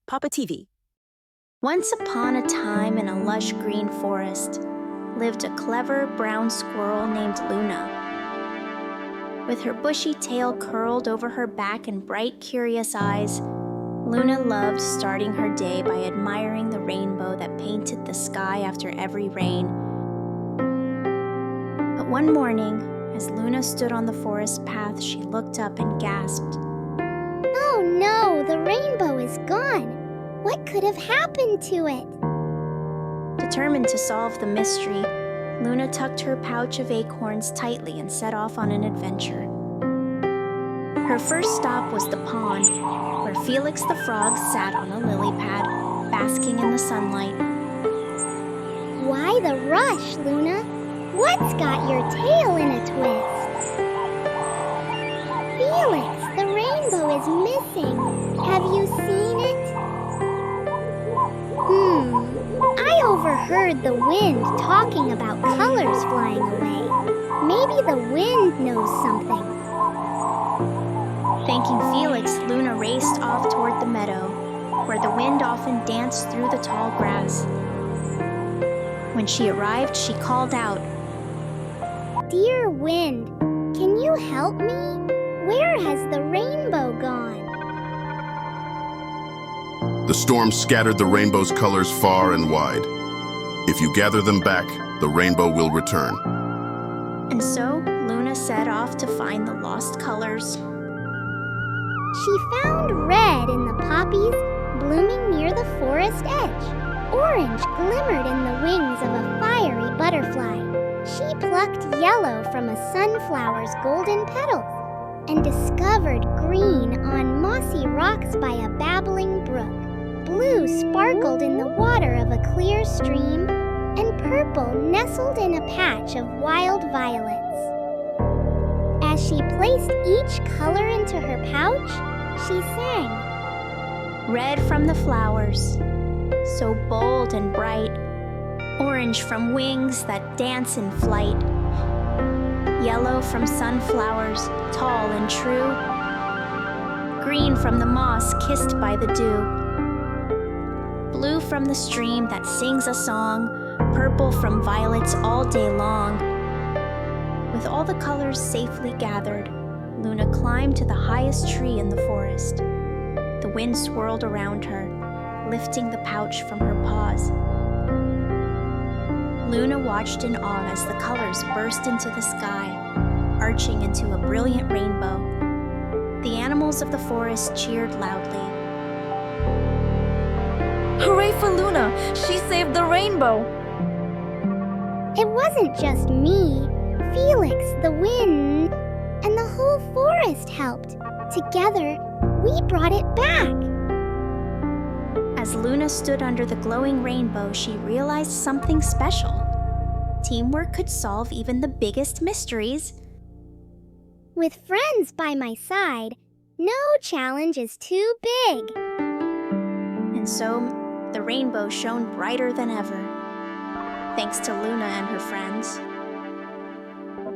Papa TV. Once upon a time in a lush green forest lived a clever brown squirrel named Luna. With her bushy tail curled over her back and bright, curious eyes, Luna loved starting her day by admiring the rainbow that painted the sky after every rain. But one morning, as Luna stood on the forest path, she looked up and gasped. "Oh no, the rainbow is gone! What could have happened to it?" Determined to solve the mystery, Luna tucked her pouch of acorns tightly and set off on an adventure. Her first stop was the pond, where Felix the Frog sat on a lily pad, basking in the sunlight. Why the rush, Luna? What's got your tail in a twist? Felix, the rainbow is missing. Have you seen it? I overheard the wind talking about colors flying away. Maybe the wind knows something. Thanking Felix, Luna raced off toward the meadow, where the wind often danced through the tall grass. When she arrived, she called out, "Dear wind, can you help me? Where has the rainbow gone?" The storm scattered the rainbow's colors far and wide. If you gather them back, the rainbow will return. And so Luna set off to find the lost colors. She found red in the poppies blooming near the forest edge. Orange glimmered in the wings of a fiery butterfly. She plucked yellow from a sunflower's golden petals and discovered green on mossy rocks by a babbling brook. Blue sparkled in the water of a clear stream, and purple nestled in a patch of wild violets. As she placed each color into her pouch, she sang, Red from the flowers, so bold and bright. Orange from wings that dance in flight. Yellow from sunflowers, tall and true. Green from the moss kissed by the dew. Blue from the stream that sings a song. Purple from violets all day long. With all the colors safely gathered, Luna climbed to the highest tree in the forest. The wind swirled around her, lifting the pouch from her paws. Luna watched in awe as the colors burst into the sky, arching into a brilliant rainbow. The animals of the forest cheered loudly. Hooray for Luna! She saved the rainbow! "It wasn't just me. Felix, the wind, and the whole forest helped. Together, we brought it back." As Luna stood under the glowing rainbow, she realized something special. Teamwork could solve even the biggest mysteries. With friends by my side, no challenge is too big. And so, the rainbow shone brighter than ever, thanks to Luna and her friends.